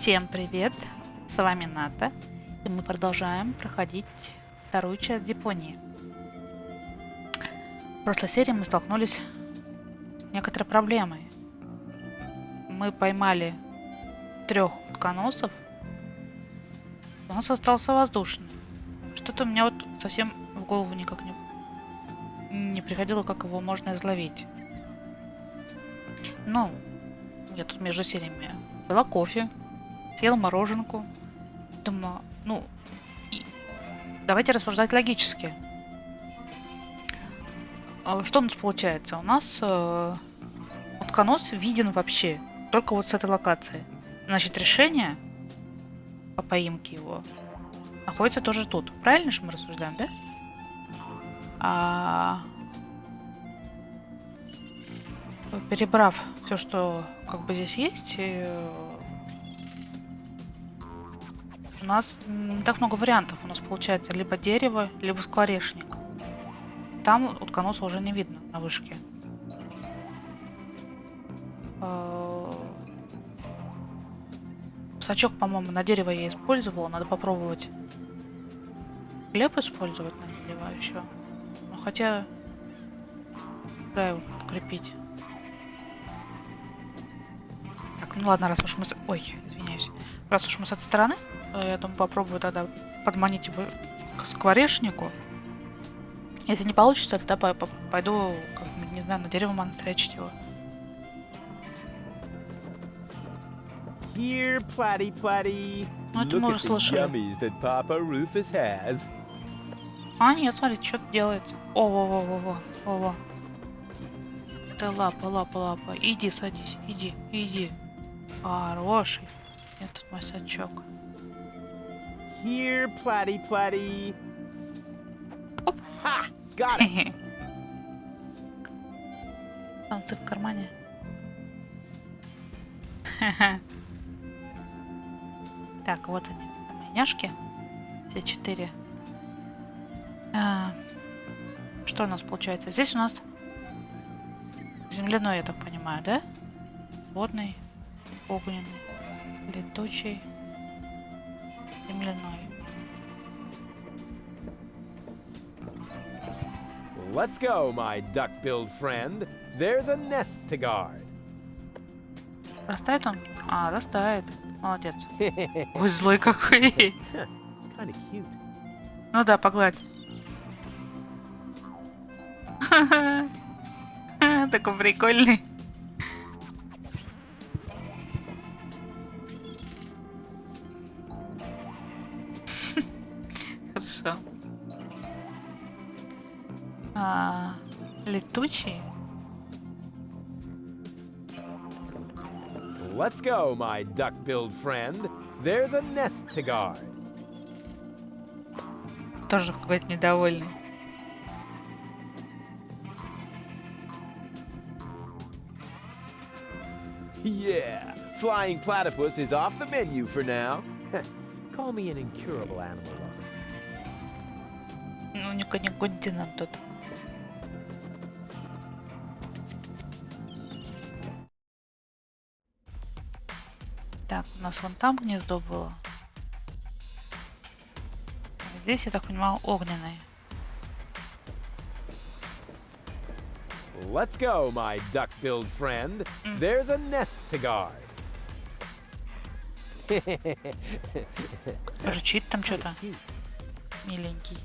Всем привет! С вами Ната, и мы продолжаем проходить вторую часть Депонии. В прошлой серии мы столкнулись с некоторой проблемой. Мы поймали 3 утконосов, у нас остался воздушный. Что-то у меня вот совсем в голову никак не приходило, как его можно изловить. Ну, я тут между сериями пила кофе, съела мороженку. Думаю, давайте рассуждать логически. Что у нас получается? У нас утконос виден вообще только вот с этой локации. Значит, решение по поимке его находится тоже тут. Правильно же мы рассуждаем, да? Перебрав все, что как бы здесь есть, у нас не так много вариантов. У нас получается либо дерево, либо скворечник. Там утконоса уже не видно на вышке. Сачок, по-моему, на дерево я использовала. Надо попробовать хлеб использовать на дерево еще. Ну, хотя... Да, его подкрепить. Так, ну ладно, раз уж мы... Ой, извиняюсь. Раз уж мы с этой стороны, я думаю, попробую тогда подманить его к скворечнику. Если не получится, тогда пойду, не знаю, на дерево монстрячить его. Here, Platty Platty. Ну, это мы уже слышали. А, нет, смотрите, что-то делается. О-во-во-во-во. Ты лапа. Иди, садись, иди. Хороший. Этот мой сачок. Here, Platty Platty. Оп. Ha! Got it. Там цып в кармане. Так, вот они, самые няшки. Все 4. Что у нас получается? Здесь у нас земляной, я так понимаю, да? Водный, огненный, летучий, земляной. Let's go, my duck-billed friend. There's a nest to guard. Растает он? А, растает. Молодец. Ой, злой какой. Kinda cute. Ну да, погладь. Такой прикольный. Хорошо. Летучий. Let's go, my duck-billed friend. There's a nest to guard. Тоже какой-то недовольный. Yeah, flying platypus is off the menu for now. Call me an incurable animal lover. Ну, не годится нам тут. Так, у нас вон там гнездо было. Здесь, я так понимаю, огненное. Let's go, my duck-billed friend. There's a nest to guard. Рычит там что-то. Миленький.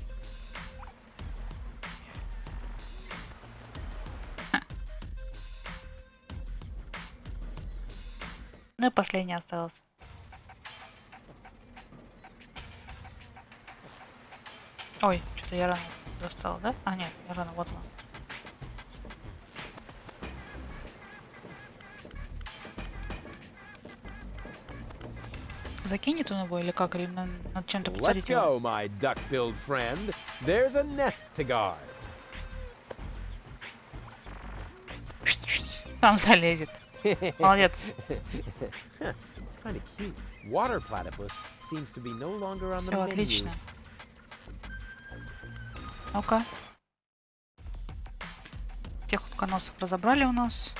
Ну и последний остался. Ой, что-то я рано достала, да? А, нет, я рано, вот он. Закинет он его или как? Или надо чем-то подсадить Let's go, его? my duck-billed friend. There's a nest to guard. Сам залезет. Молодец. Kind of cute. Water platypus seems to be no longer on the Все, menu. отлично. Ну-ка. Тех утконосов разобрали у нас.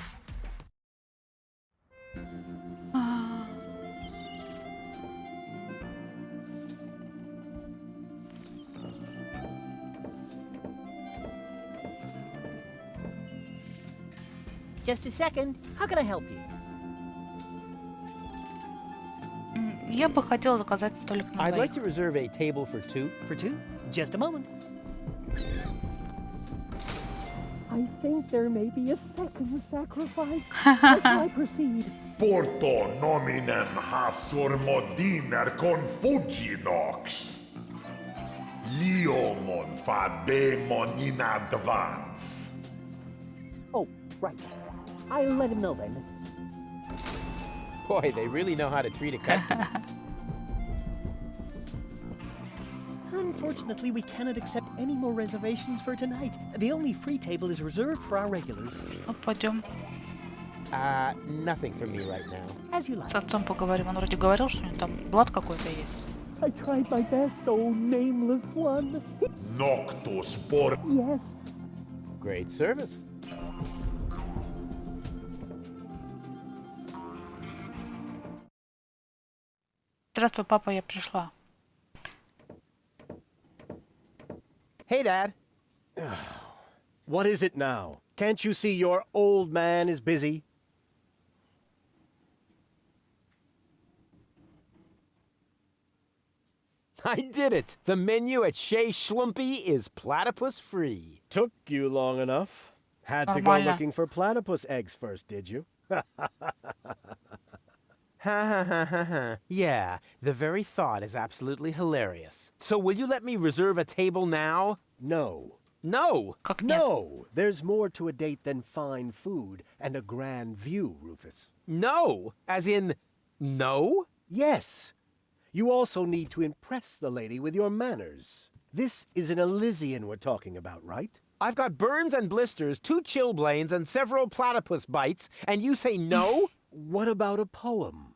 Just a second. How can I help you? Я бы хотела заказать столик на I'd like двоих. to reserve a table for two. For two? Just a moment. I think there may be a second sacrifice. How shall I proceed? Porto nominem hasur modiner confuginox. Liomon fademon in advance. Oh, right. I'll let him know then. Boy, they really know how to treat a customer. Unfortunately, we cannot accept any more reservations for tonight. The only free table is reserved for our regulars. Ну, пойдем Nothing for me right now. As you like. с отцом поговорим. Он вроде говорил, что у него там блат какой-то есть. I tried my best, oh nameless one. Noctus por Yes. Great service. Здравствуй, папа, я пришла. Hey, Dad. What is it now? Can't you see your old man is busy? I did it! The menu at Shea Schlumpy is platypus free. Took you long enough. Had to go Нормально. looking for platypus eggs first, did you? Ha ha ha ha ha. Yeah, the very thought is absolutely hilarious. So will you let me reserve a table now? No. No! Как нет? No! There's more to a date than fine food and a grand view, Rufus. No! As in, no? Yes. You also need to impress the lady with your manners. This is an Elysian we're talking about, right? I've got burns and blisters, 2 chilblains, and several platypus bites, and you say no? What about a poem?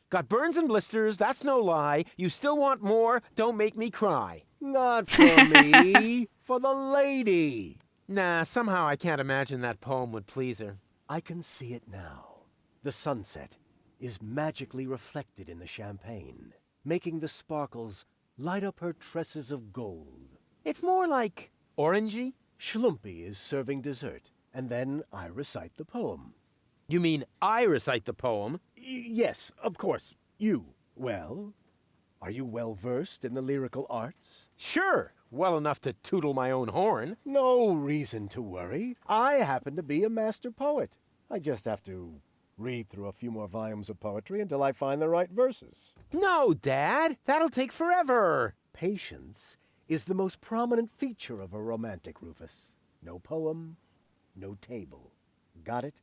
Got burns and blisters, that's no lie. You still want more, don't make me cry. Not for me, for the lady. Nah, somehow I can't imagine that poem would please her. I can see it now. The sunset is magically reflected in the champagne, making the sparkles light up her tresses of gold. It's more like orangey. Schlumpy is serving dessert, and then I recite the poem. You mean I recite the poem? Yes, of course, you. Well, are you well versed in the lyrical arts? Sure, well enough to tootle my own horn. No reason to worry. I happen to be a master poet. I just have to read through a few more volumes of poetry until I find the right verses. No, Dad, that'll take forever. Patience is the most prominent feature of a romantic, Rufus. No poem, no table. Got it?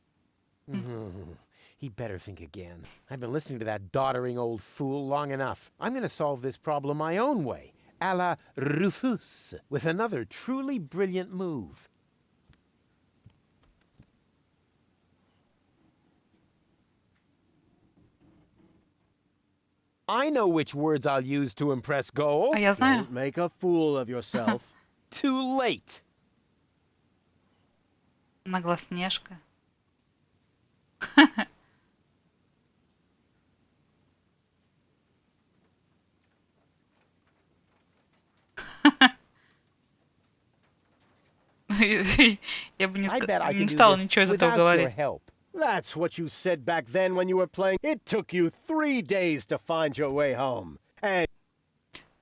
He'd better think again. I've been listening to that doddering old fool long enough. I'm going to solve this problem my own way, a la Rufus, with another truly brilliant move. I know which words I'll use to impress Goal. А я знаю. Don't make a fool of yourself. Too late. Наглоснежка. Я бы I bet I не can do стала this ничего из этого without your говорить. help. That's what you said back then when you were playing. It took you 3 days to find your way home. And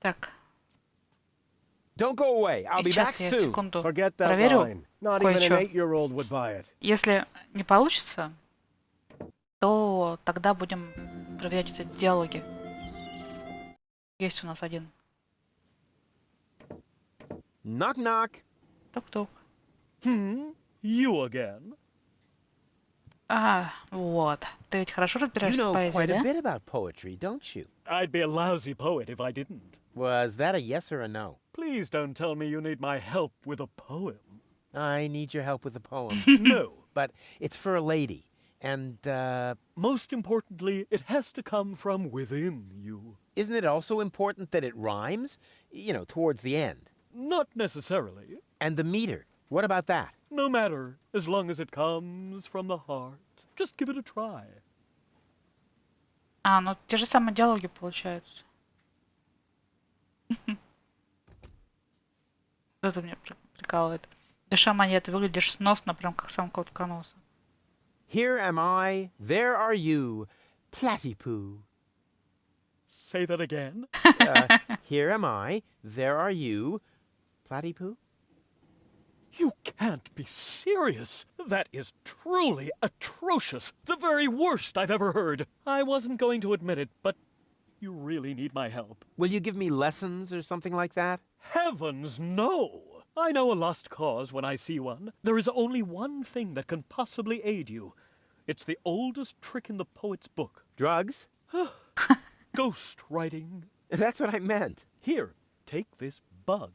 Так, Don't go away. I'll be back сейчас я soon. секунду forget that проверю line. Not even an кое-что. 8-year-old would buy it. Если не получится, то тогда будем проверять эти диалоги. Есть у нас один. Knock knock. Тук-тук. You again? А, вот. Ты ведь хорошо You разбираешься в know поэзии, quite a да? bit about poetry, don't you? I'd be a lousy poet if I didn't. Was that a yes or a no? Please don't tell me you need my help with a poem. I need your help with a poem. No. But it's for a lady. And, Most importantly, it has to come from within you. isn't it also important that it rhymes? You know, towards the end. Not necessarily. And the meter. What about that? No matter, as long as it comes from the heart. Just give it a try. А, ну те же самые диалоги получаются. Это меня прикалывает. Душа монеты, выглядишь сносно, прям как сам кот Коноса. Here am I, there are you, platypoo. Say that again. Here am I, there are you, platypoo. You can't be serious. That is truly atrocious. The very worst I've ever heard. I wasn't going to admit it, but you really need my help. Will you give me lessons or something like that? Heavens, no! I know a lost cause when I see one. There is only one thing that can possibly aid you. It's the oldest trick in the poet's book. Drugs? Ghost writing. That's what I meant. Here, take this bug.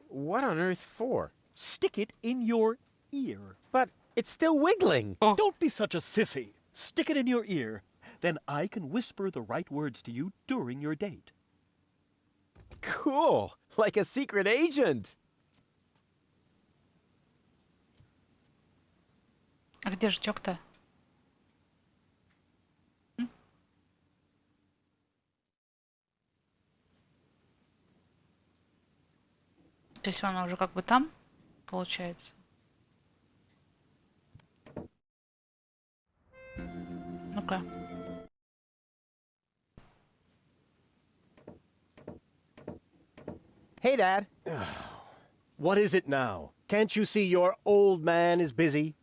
What on earth for? Stick it in your ear. But it's still wiggling. Oh. Don't be such a sissy. Stick it in your ear. Then I can whisper the right words to you during your date. Cool. Like a secret agent. А где жучок-то? То есть он уже как бы там, получается? Ну-ка. Hey, Dad. What is it now? Can't you see your old man is busy?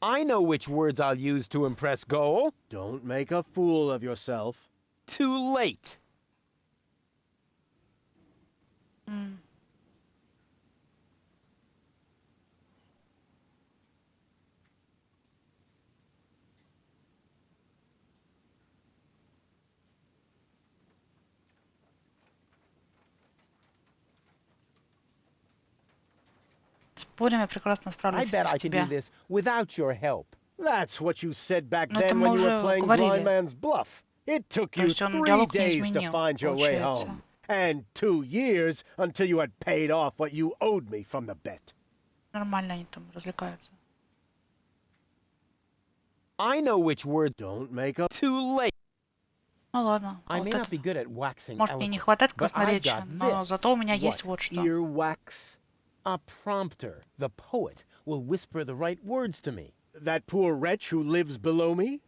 I know which words I'll use to impress Goal. Don't make a fool of yourself. Too late. Спорим, я прекрасно I справлюсь bet без I can do тебя. this without your help. That's what you said back Ну, это then мы when you were уже playing говорили. Blind Man's Bluff. It took То you есть он 3 диалог не days to изменил, find your way получается. home. And 2 years until you had paid off what you owed me from the bet. Нормально они там развлекаются. I know which word. Don't make a... Too late. Ну ладно. I Вот may not это. be good at waxing Может, мне не eloquent, хватает but I've красноречия, got но this. зато у меня есть What? вот что. Earwax? A prompter. The poet will whisper the right words to me. That poor wretch who lives below me?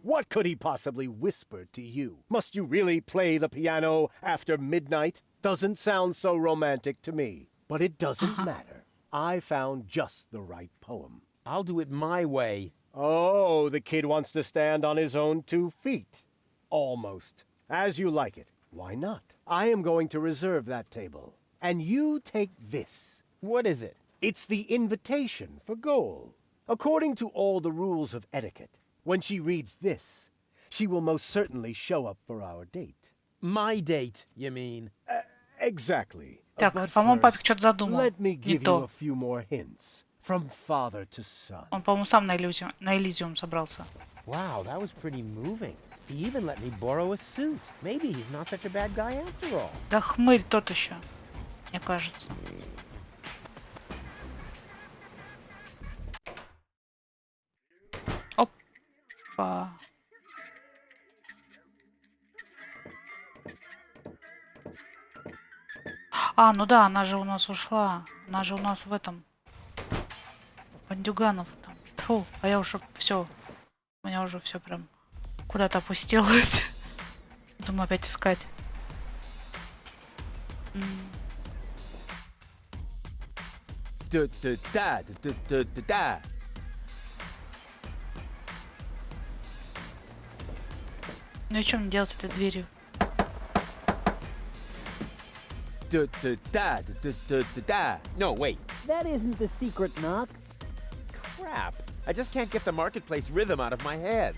What could he possibly whisper to you? Must you really play the piano after midnight? Doesn't sound so romantic to me. But it doesn't matter. I found just the right poem. I'll do it my way. Oh, the kid wants to stand on his own 2 feet. Almost. As you like it. Why not? I am going to reserve that table. And you take this. What is it? It's the invitation for Goal. According to all the rules of etiquette, when she reads this, she will most certainly show up for our date. My date, you mean? Exactly. Так, But по-моему, папик first, что-то задумал. let me Не give you то. a few more hints. From father to son. Он, по-моему, сам на Элизиум собрался. Wow, that was pretty moving. He even let me borrow a suit. Maybe he's not such a bad guy after all. Да хмырь тот еще, мне кажется. Опа. А, ну да, она же у нас ушла. Она же у нас в этом. Бандюганов там. Фу, а я уже все. Меня уже все прям куда-то опустилось. Думаю, опять искать. Da-da-da-da-da-da-da. Ну и что мне делать с этой дверью? Da-da-da-da-da-da-da. No, wait. That isn't the secret knock. Crap. I just can't get the marketplace rhythm out of my head.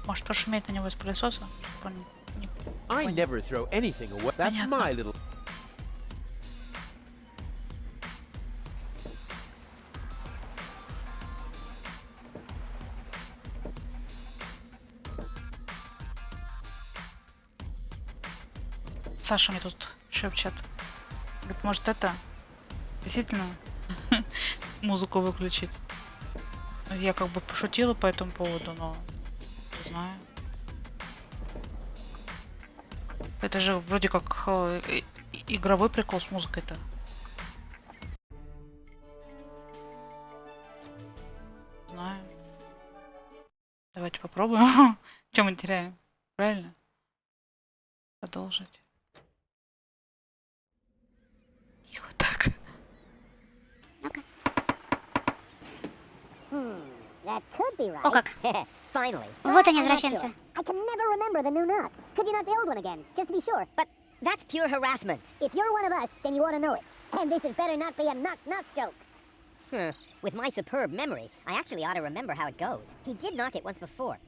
Может, пошуметь на него из пылесоса? Чтобы он не I понял. never throw anything away. That's Понятно. my little... Саша мне тут шепчет. Говорит, может это действительно музыку выключить? Я как бы пошутила по этому поводу, но не знаю. Это же вроде как игровой прикол с музыкой-то. Знаю. Давайте попробуем. Чем мы теряем? Правильно? Продолжить. Тихо так. That could be right. О как. Finally. Вот они, I'm not извращенцы. sure. I can never remember the new knot. Could you not build one again, just to be sure? But that's pure harassment. If you're one of us, then you ought to know it. And this had better not be a knock-knock joke. With my superb memory, I actually ought to remember how it goes. He did knock it once before.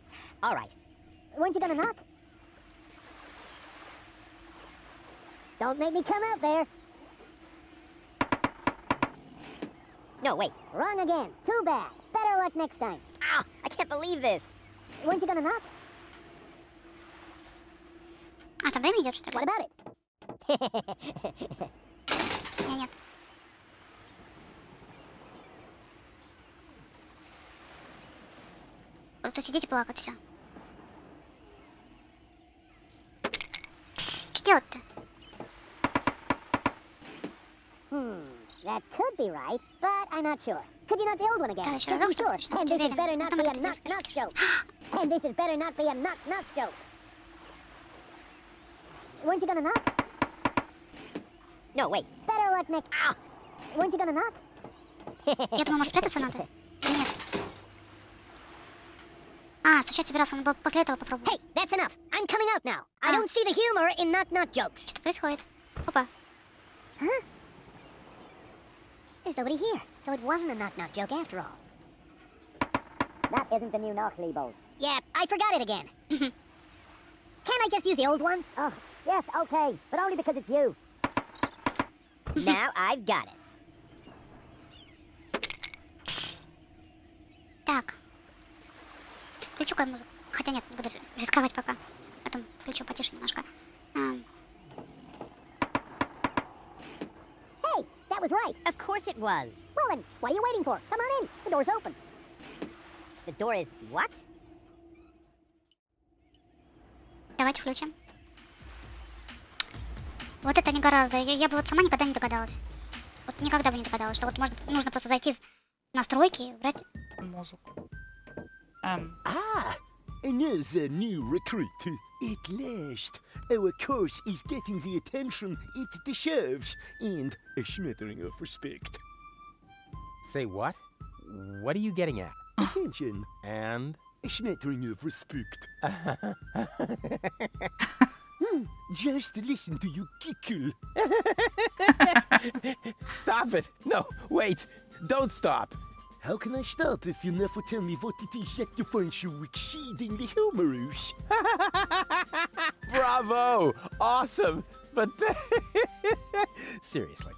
All right. Weren't you gonna knock? Don't make me come out there. No, wait. Wrong again. Too bad. Better luck next time. Ah, I can't believe this. Weren't you gonna knock? А, там время идет, что ли? What about it? Нет. Буду тут сидеть и плакать, все. Что делать-то? That could be right, but I'm not sure. Could you not build one again? Давай еще Just to be разок, sure. чтобы And быть this is better уверен. not Потом be a это сделаешь. knock-knock joke. And this is better not be a knock-knock joke. Weren't you gonna knock? No, wait. Better luck next. Ah! Weren't you gonna knock? Я думаю, может спрятаться надо? Или нет? А, стучать собирался, надо было после этого попробовать. Hey, that's enough. I'm coming out now. I don't see the humor in knock-knock jokes. Что происходит? Опа. Huh? There's nobody here, so it wasn't a knock-knock joke after all. That isn't the new knock, Lebo. Yeah, I forgot it again. Can't I just use the old one? Oh, yes, okay, but only because it's you. Now I've got it. Так. Включу-ка музыку. Хотя нет, не буду рисковать пока. Потом включу потише немножко. Hey, that was right. Of course it was. Well then, what are you waiting for? Come on in. The door's open. The door is what? Давайте включим. Вот это не гораздо. Я бы вот сама никогда не догадалась. Вот никогда бы не догадалась, что вот нужно просто зайти в настройки и брать. Музыку. Ah, another new recruit. At last, our course is getting the attention it deserves and a smattering of respect. Say what? What are you getting at? Attention And? a smattering of respect. Just listen to you giggle. Stop it! No, wait! Don't stop! How can I stop if you never tell me what it is that you find so exceedingly humorous? Bravo! Awesome! But seriously,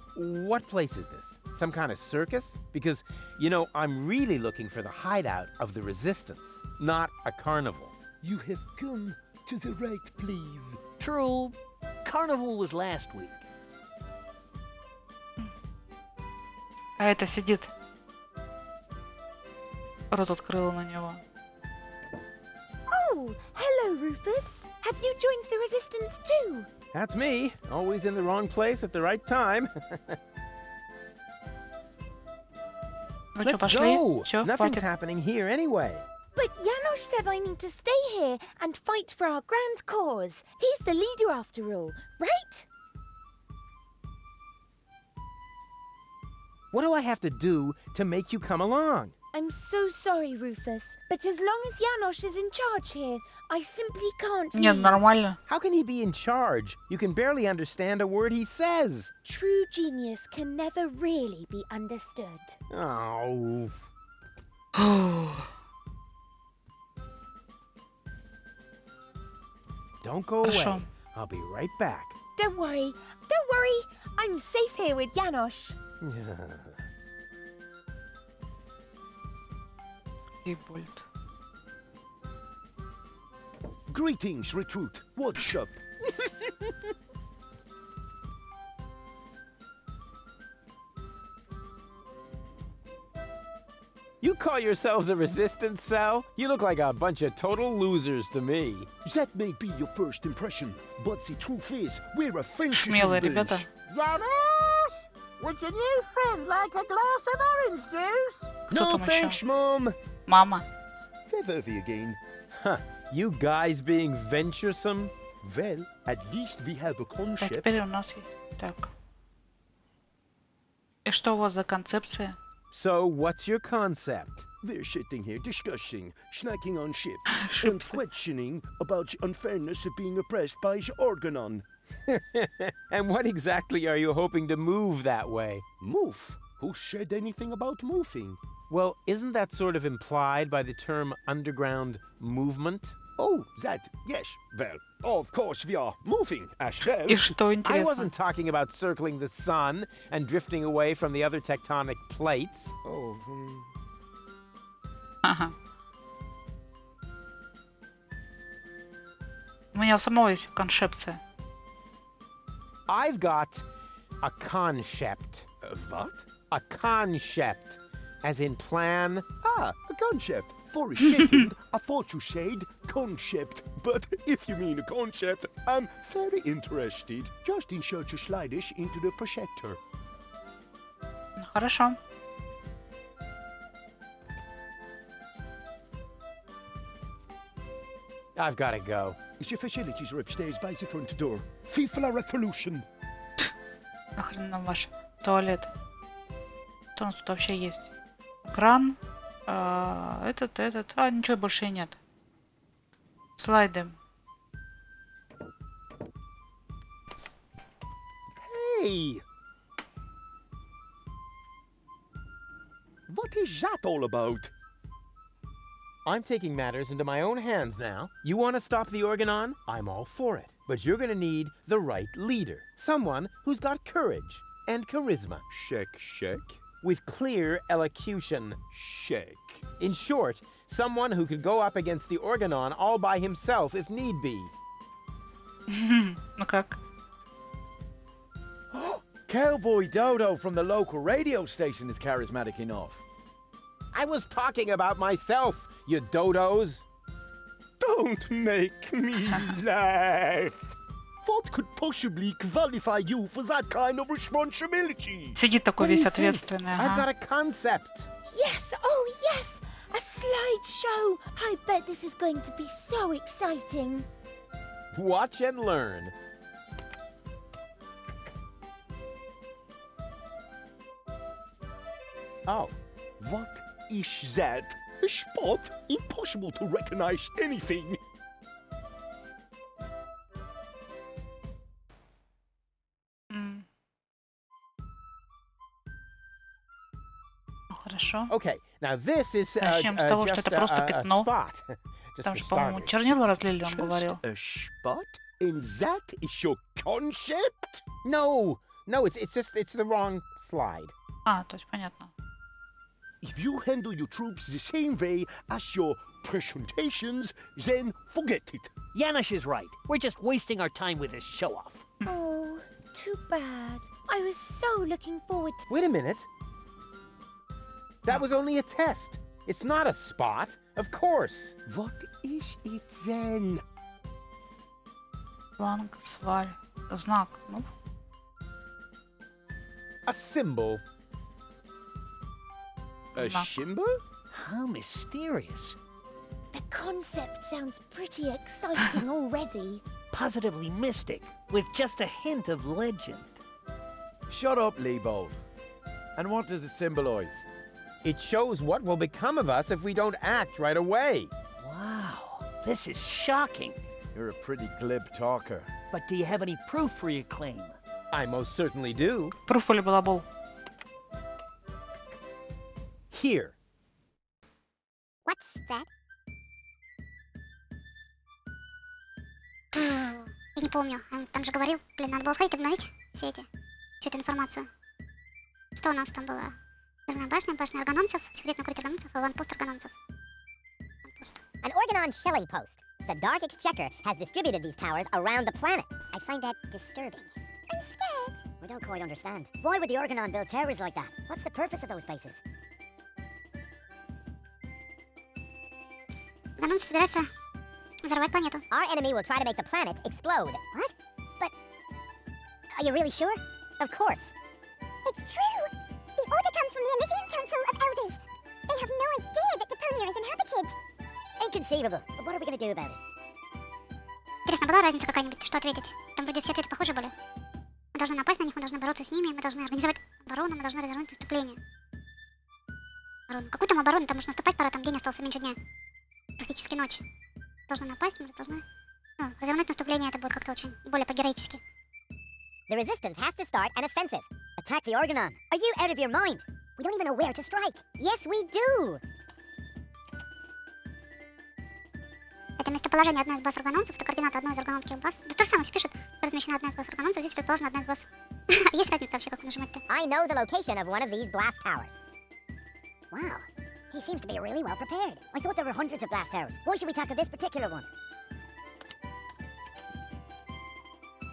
what place is this? Some kind of circus? Because, you know, I'm really looking for the hideout of the resistance, not a carnival. You have come to the right place. True. Carnival was last week. А это сидит. Рот открыла на него. Oh, hello, Rufus. Have you joined the resistance too? That's me, always in the wrong place at the right time. Ну что, Let's пошли? go! Все, Nothing's хватит. happening here anyway. But Janosch said I need to stay here and fight for our grand cause. He's the leader after all, right? What do I have to do to make you come along? I'm so sorry, Rufus, but as long as Janosch is in charge here, I simply can't Нет, leave. нормально. How can he be in charge? You can barely understand a word he says. True genius can never really be understood. Oh. Don't go away. Хорошо. I'll be right back. Don't worry, I'm safe here with Janosch. И Больт. Greetings, recruit. What's up? You call yourselves a resistance cell? You look like a bunch of total losers to me. That may be your first impression, but the truth is, we're a fantasy Смелые ребята. Yes! Would a new friend like a glass of orange juice? No там еще? thanks, Mom. Мама. Featherby again. Huh, you guys being venturesome? Well, at least we have a А concept. теперь у нас есть... Так. И что у вас за концепция? So, what's your concept? We're sitting here discussing, snacking on ships, and Ships. questioning about the unfairness of being oppressed by the Organon. And what exactly are you hoping to move that way? Move? Who said anything about moving? Well, isn't that sort of implied by the term underground movement? Oh, that, yes. Well, of course we are moving as well. И что I интересно? wasn't talking about circling the sun and drifting away from the other tectonic plates. Oh, Ага. У меня у самого есть концепция. I've got a concept. what? A concept. As in plan. Ah, a concept. For a second, I thought you said concept. But if you mean a concept, I'm very interested. Just insert your sliders into the projector. Ну, хорошо. I've got to go. The facilities are upstairs by the front door. FIFA Revolution. Нахрен нам ваш туалет? Что у нас тут вообще есть? Кран. Этот. А, ничего больше и нет. Слайды. Hey! What is that all about? I'm taking matters into my own hands now. You want to stop the Organon? I'm all for it. But you're going to need the right leader. Someone who's got courage and charisma. Check. With clear elocution. Check. In short, someone who could go up against the Organon all by himself if need be. Ну как? Cowboy Dodo from the local radio station is charismatic enough. I was talking about myself, you dodos. Don't make me laugh. What could possibly qualify you for that kind of responsibility? Сидит такой What do весь you think? ответственный. I've got Ага. a concept. Yes, oh yes! A slideshow! I bet this is going to be so exciting. Watch and learn. Oh, What is that? A spot? Impossible to recognize anything. М. Ну, хорошо. okay. Now this is Начнем с того, что just это просто пятно. spot. Just Там for же, по-моему, starters. чернила разлили, он Just говорил. a spot? And that is your concept? No, it's the wrong slide. А, то есть понятно. If you handle your troops the same way as your presentations, then forget it. Yanush is right. We're just wasting our time with this show-off. Oh, too bad. I was so looking forward to... Wait a minute. That was only a test. It's not a spot, of course. What is it then? Фланг, сваль, знак. Ну, A symbol. A Знак. symbol? How mysterious. The concept sounds pretty exciting already. Positively mystic, with just a hint of legend. Shut up, Leibold. And what does it symbolize? It shows what will become of us if we don't act right away. Wow, this is shocking. You're a pretty glib talker. But do you have any proof for your claim? I most certainly do. пруф или балабол? Here. What's that? Я не помню. Он там же говорил. Блин, надо было сходить обновить все эти, всю эту информацию. Что у нас там было? Взрывная башня органонцев, секретный укрытие органонцев, аванпост органонцев. Аванпост. An Organon shelling post. The Dark Exchequer has distributed these towers around the planet. I find that disturbing. I'm scared. I don't quite understand. Why would the Organon build towers like that? What's the purpose of those bases? Органонцы собираются взорвать планету. Our enemy will try to make the planet explode. What? But are you really sure? Of course. It's true. The order comes from the Elysian Council of Elders. They have no idea that Deponia is inhabited. Inconceivable. But what are we gonna do about it? Интересно, была разница какая-нибудь, что ответить? Там вроде все ответы похожи были. Мы должны напасть на них, мы должны бороться с ними, мы должны организовать оборону, мы должны развернуть наступление. Оборону. Какую там оборону? Там уже наступать пора, там день остался, меньше дня. Практически ночь. Должны напасть, мы должны... Ну, развернуть наступление, это будет как-то очень более по-героически. The resistance has to start an offensive. Attack the Organon. Are you out of your mind? We don't even know where to strike. Yes, we do. Это местоположение одной из баз органонцев, это координаты одной из органонских баз. Да то же самое все пишет. Размещена одна из баз органонцев, здесь расположена одна из баз. Есть разница вообще, как нажимать-то? I know the location of one of these blast towers. Wow. He seems to be really well prepared. I thought there were hundreds of blast towers. Why should we tackle this particular one?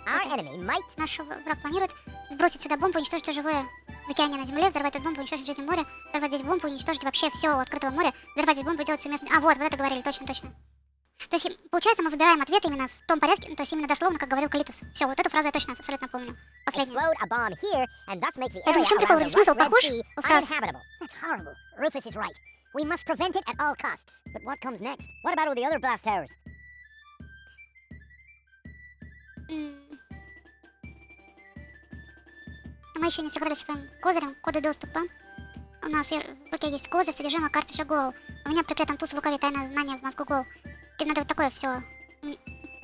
Our enemy might... Наш враг планирует сбросить сюда бомбу, уничтожить все живое в океане на земле, взорвать тут бомбу, уничтожить жизнь в море, взорвать здесь бомбу, уничтожить вообще все у открытого моря, взорвать здесь бомбу и делать все местное. А, вот это говорили, точно. То есть, получается, мы выбираем ответ именно в том порядке, то есть именно дословно, как говорил Калитус. Все, вот эту фразу я точно абсолютно помню. Последнюю. Я думаю, в чем прикол, вроде смысл похож у фраз. That's horrible. Rufus is right. We must prevent it at all costs. But what comes next? What about all the other blast towers? Мы еще не сыграли своим козырем, коды доступа. У нас в руке есть козырь, содержимое картриджа Гоу. У меня прикреплен туз в рукаве, тайное знание в мозгу Гоу. Теперь надо вот такое все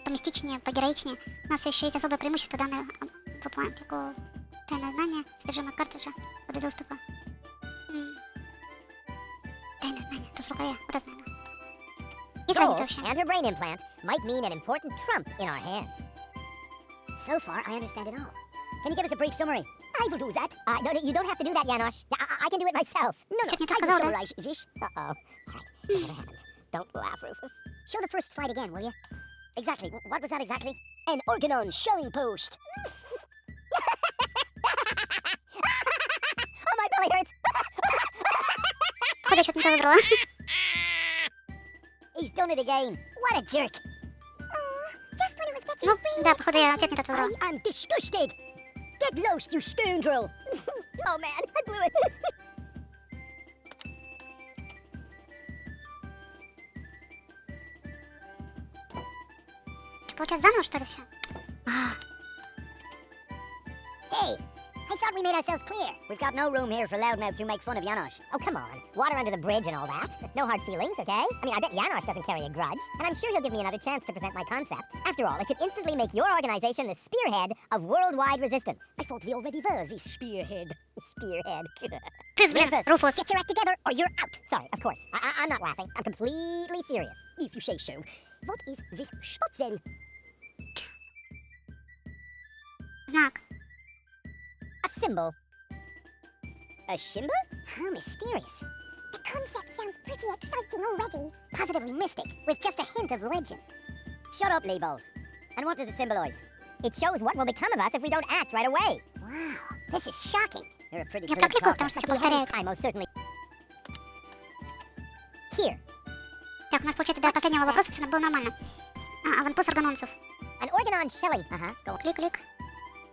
помистичнее, погероичнее. У нас еще есть особое преимущество, данное в планете Гоу. Тайное знание, содержимое картриджа, коды доступа. Тайное знание, туз в рукаве, вот это наверное. Есть разница вообще? And her brain implant might mean an important trump in our hand. So far, I understand it all. Can you give us a brief summary? I will do that. No, you don't have to do that, Janosch. I can do it myself. No, Чуть не то I сказал, will да? summarize this. Uh-oh. All right, whatever happens. Don't laugh, Rufus. Show the first slide again, will you? Exactly. What was that exactly? An Organon showing post. Oh, my belly hurts. Походу, я что-то не то выбрала. He's done it again. What a jerk. Just when it was getting really да, походу, я ответ не тот выбрала. I am disgusted. Get lost, you scoundrel. Oh, man, I blew it. Получается, заново, что ли, все? Hey, I thought we made ourselves clear. We've got no room here for loudmouths who make fun of Janosch. Oh, come on. Water under the bridge and all that. No hard feelings, okay? I mean, I bet Janosch doesn't carry a grudge. And I'm sure he'll give me another chance to present my concept. After all, it could instantly make your organization the spearhead of worldwide resistance. I thought we already were the spearhead. Spearhead. Rufus. Get your act together or you're out. Sorry, of course. I'm not laughing. I'm completely serious. If you say so. What is this Spotzel? Знак. A symbol. A symbol? How mysterious. The concept sounds pretty exciting already. Positively mystic, with just a hint of legend. Shut up, Leibold. And what does it symbolize? It shows what will become of us if we don't act right away. Wow, this is shocking. You're a pretty Я clever прокликала, talker. потому что все At the end, повторяют. I most certainly... Here. Так, у нас, получается, до последнего вопроса все было нормально. Аванпост органонцев. An Organon shelling. Клик.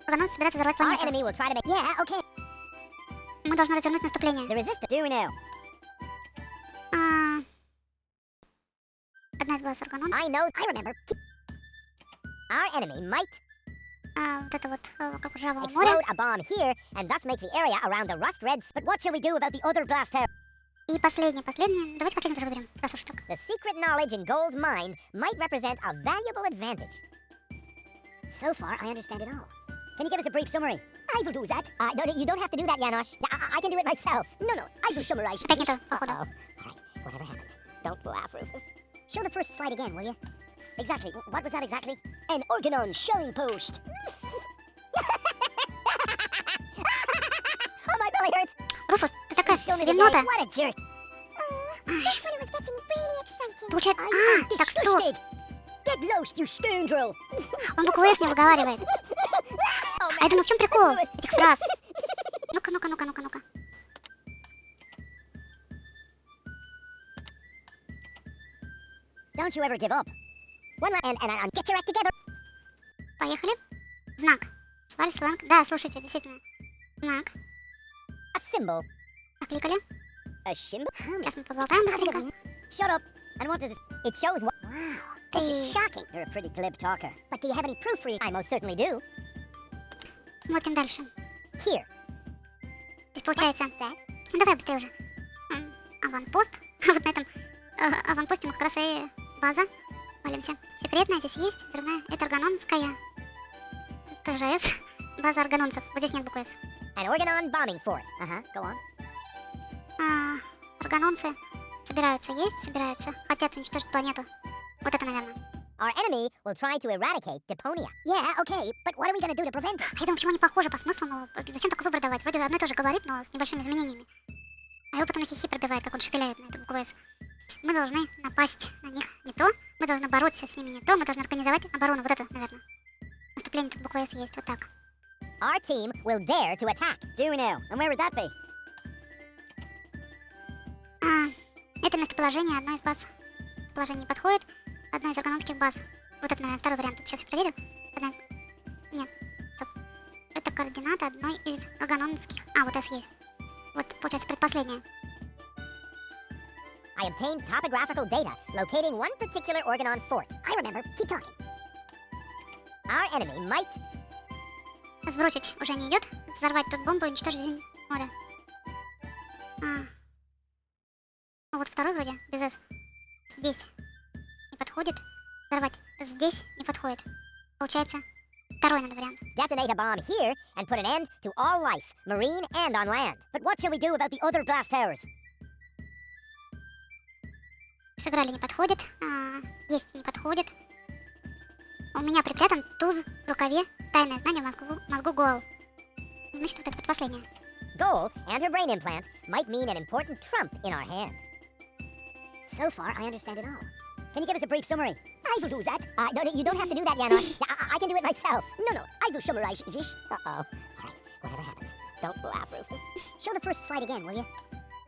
Органонцы собираются взорвать Our планету. enemy will try to make... Yeah, okay. Мы должны развернуть наступление. The resistance. Do we now? Одна из баз органонцев. I know. I remember. Our enemy might... Вот это вот, как ржавое explode море. a bomb here and thus make the area around the rust red... But what shall we do about the other blast tower? И последний. Давайте последний тоже выберем, раз уж так. The secret knowledge in Gold's mind might represent a valuable advantage. So far, I understand it all. Can you give us a brief summary? I will do that. No, you don't have to do that, Janosch. I can do it myself. No, I will summarize. Опять не то, походу. All right, whatever happens. Don't laugh, Rufus. Show the first slide again, will you? Exactly. What was that exactly? An Organon showing post. Oh, my belly hurts. Руфус, ты такая He's done it свинота. again. What a jerk. Just when it was getting really exciting. Получается, I am так стоп. disgusted. Get lost, you scoundrel. Он букву «С» не выговаривает. А я думаю, в чем прикол этих фраз? Ну-ка. Don't you ever give up. And get your act together. Поехали. Знак. Сваль, сланг. Да, слушайте, действительно. Знак. A symbol. Накликали. A symbol? Сейчас мы поболтаем быстренько. Shut up. And what does it... It shows what... Wow. This is shocking. You're a pretty glib talker. But do you have any proof for you? I most certainly do. Смотрим дальше. Here. Здесь получается... Ну, давай быстрее уже. Аванпост. Вот на этом аванпосте мы как раз и база. Молимся. Секретная здесь есть. Взрывная. Это органонская. Тоже S. База органонцев. Вот здесь нет буквы S. An Organon bombing fort. Go on. Органонцы собираются есть, собираются. Хотят уничтожить планету. Вот это, наверное. Our enemy will try to eradicate Deponia. Yeah, okay, but what are we gonna do to prevent it? Я думаю, почему они похожи по смыслу, но зачем только выбор давать? Вроде одно и то же говорит, но с небольшими изменениями. А его потом хихи пробивает, как он шепеляет на эту букву S. Мы должны напасть на них не то, мы должны бороться с ними не то, мы должны организовать оборону. Вот это, наверное. Наступление тут буква S есть, вот так. Our team will dare to attack. Do we know? And where would that be? Это местоположение одной из баз. Положение не подходит. Одной из органонских баз. Вот это, наверное, второй вариант. Тут сейчас я проверю. Нет. Стоп. Это координаты одной из органонских. Вот S есть. Вот, получается, предпоследняя. I obtained topographical data locating one particular Organon fort. I remember. Keep talking. Our enemy might... Сбросить уже не идет. Взорвать тут бомбу и уничтожить зелень моря. Ну вот второй вроде, без S. Здесь не подходит. Взорвать здесь не подходит. Получается, второй надо вариант. Detonate a bomb here and put an end to all life, marine and on land. But what shall we do about the other blast towers? Сыграли не подходит. Есть не подходит. У меня припрятан туз в рукаве. Тайное знание в мозгу Гоал. Значит, вот это вот последнее. Goal and her brain implant might mean an important trump in our hand. So far, I understand it all. Can you give us a brief summary? I will do that. No, you don't have to do that, Janos. I can do it myself. No, I will summarize this. Uh-oh. All right, whatever happens. Don't laugh, Rufus. Show the first slide again, will you?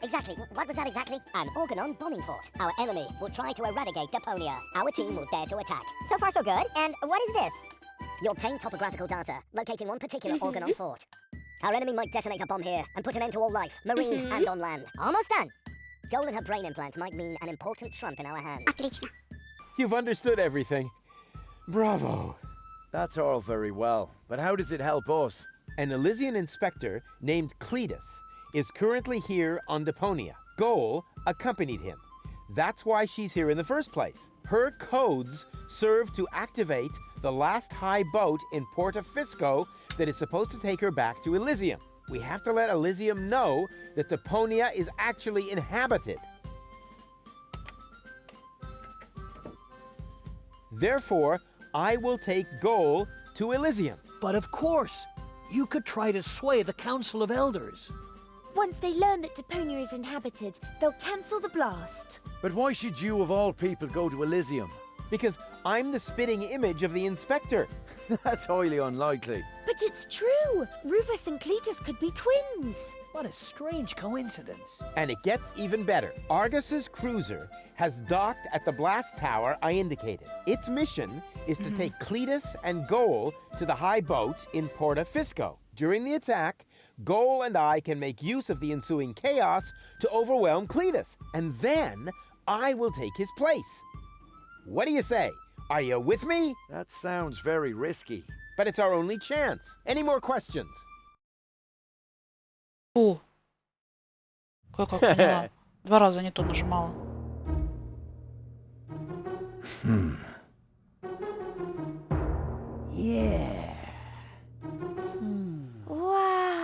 Exactly. What was that exactly? An Organon bombing fort. Our enemy will try to eradicate Deponia. Our team will dare to attack. So far, so good. And what is this? You obtain topographical data locating one particular Organon fort. Our enemy might detonate a bomb here and put an end to all life, marine and on land. Almost done. Goal in her brain implant might mean an important trump in our hand. Отлично. You've understood everything. Bravo. That's all very well, but how does it help us? An Elysian inspector named Cletus is currently here on Deponia. Goal accompanied him. That's why she's here in the first place. Her codes serve to activate the last high boat in Porta Fisco that is supposed to take her back to Elysium. We have to let Elysium know that Deponia is actually inhabited. Therefore, I will take Goal to Elysium. But of course, you could try to sway the Council of Elders. Once they learn that Deponia is inhabited, they'll cancel the blast. But why should you, of all people, go to Elysium? Because I'm the spitting image of the inspector. That's highly unlikely. But it's true! Rufus and Cletus could be twins. What a strange coincidence. And it gets even better. Argus's cruiser has docked at the blast tower I indicated. Its mission is to take Cletus and Goal to the high boat in Porta Fisco. During the attack, Goal and I can make use of the ensuing chaos to overwhelm Cletus. And then I will take his place. What do you say? Are you with me? That sounds very risky. But it's our only chance. Any more questions? О, кое-как поняла. 2 раза не то нажимала. Yeah. Wow!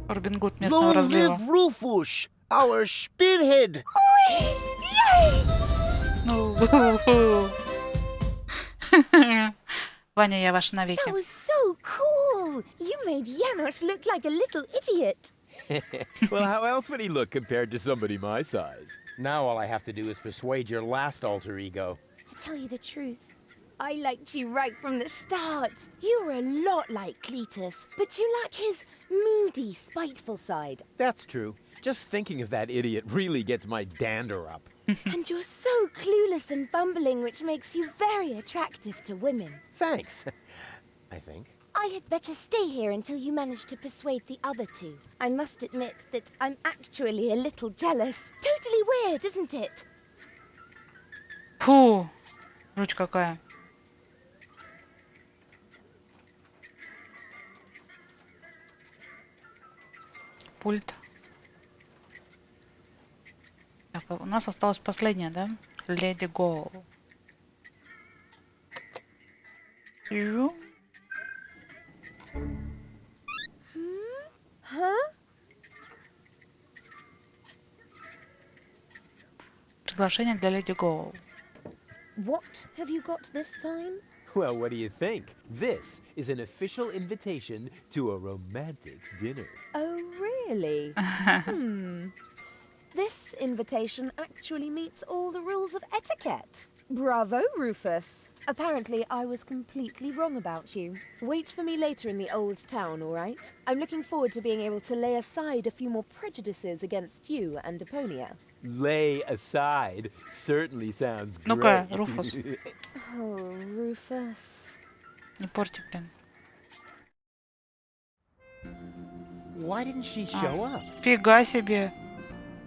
Робин Гуд местного разлива. Rufus, our spearhead! Ну, Ваня, я ваша навеки. That was so cool! You made Janos look like a little idiot. Well, how else would he look compared to somebody my size? Now all I have to do is persuade your last alter ego. To tell you the truth, I liked you right from the start. You were a lot like Cletus, but you lack his moody, spiteful side. That's true. Just thinking of that idiot really gets my dander up. And you're so clueless and bumbling, which makes you very attractive to women. Thanks. I think. I had better stay here until you manage to persuade the other two. I must admit that I'm actually a little jealous. Totally weird, isn't it? Фу, жуть какая. Пульт. Так, у нас осталась последняя, да? Леди Го. Жу. Huh? Приглашение для Леди Го. What have you got this time? Well, what do you think? This is an official invitation to a romantic dinner. Oh, really? This invitation actually meets all the rules of etiquette. Bravo, Rufus. Apparently, I was completely wrong about you. Wait for me later in the old town, all right? I'm looking forward to being able to lay aside a few more prejudices against you and Deponia. Lay aside certainly sounds great. Ну-ка, Руфус. Oh, Rufus. Не порти, блин. Why didn't she show up? Фига себе.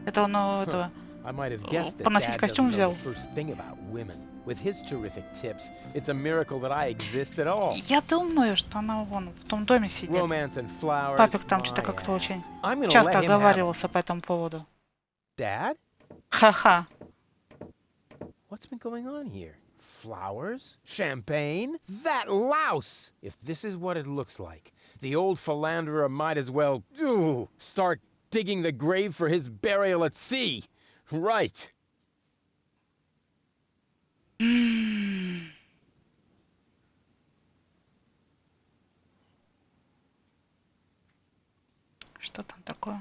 Это он этого. I might have guessed that Поносить Dad костюм doesn't know взял. the first thing about women. With his terrific tips, it's a miracle that I exist at all. Я думаю, что она вон в том доме сидит. Romance and flowers. Папик там my что-то как-то ass. очень I'm gonna часто let him have it. оговаривался по этому поводу. Dad? Ха-ха. What's been going on here? Flowers? Champagne? That louse! If this is what it looks like, the old philanderer might as well start digging the grave for his burial at sea. Right. Что там такое?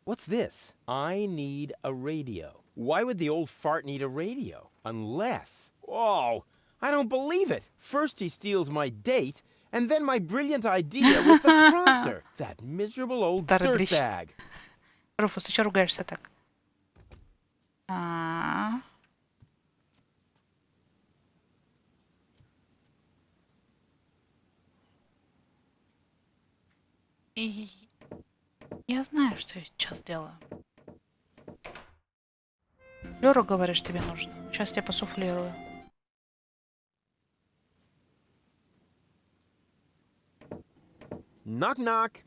What's this? I need a radio. Why would the old fart need a radio? Unless... Oh, I don't believe it. First he steals my date, and then my brilliant idea with the prompter. That miserable old Дороблищ. dirtbag. Руфус, ты что ругаешься так? А. И я знаю, что я сейчас делаю. Лёра, говоришь, тебе нужно. Сейчас я посуфлирую. Knock knock.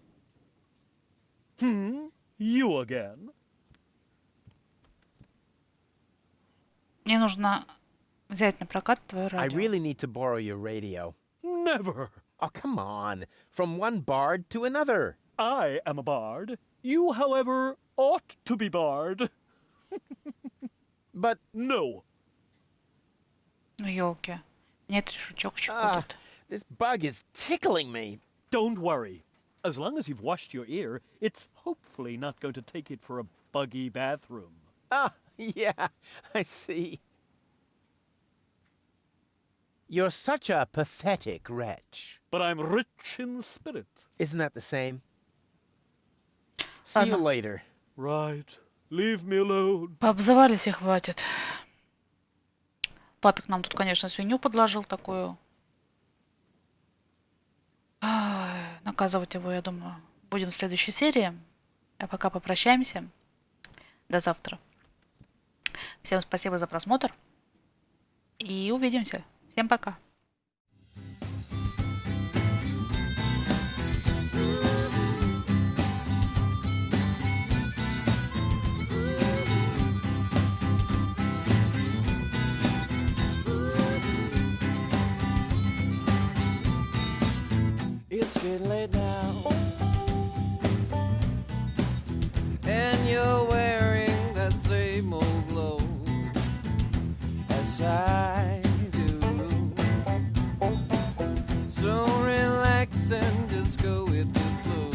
You again? Мне нужно взять на прокат твое I радио. really need to borrow your radio. Never. Oh, come on. From one bard to another. I am a bard. You, however, ought to be barred. But No. Ну, ёлки. Мне этот шучок щекотит. this bug is tickling me. Don't worry. As long as you've washed your ear, it's hopefully not going to take it for a buggy bathroom. Ah, yeah, I see. You're such a pathetic wretch. But I'm rich in spirit. Isn't that the same? See you Ладно. later. Right. Leave me alone. Пообзывались и хватит. Папик нам тут, конечно, свинью подложил такую. Ай, наказывать его, я думаю, будем в следующей серии. А пока попрощаемся. До завтра. Всем спасибо за просмотр. И увидимся. Всем пока. It's getting late now, and you're wearing that same old clothes as I do. So relax and just go with the flow.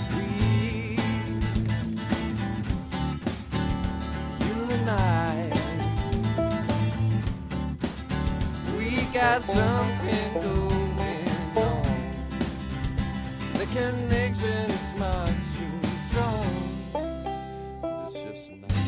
Sweet, you and I got something going on. The connection is much too strong. It's just not.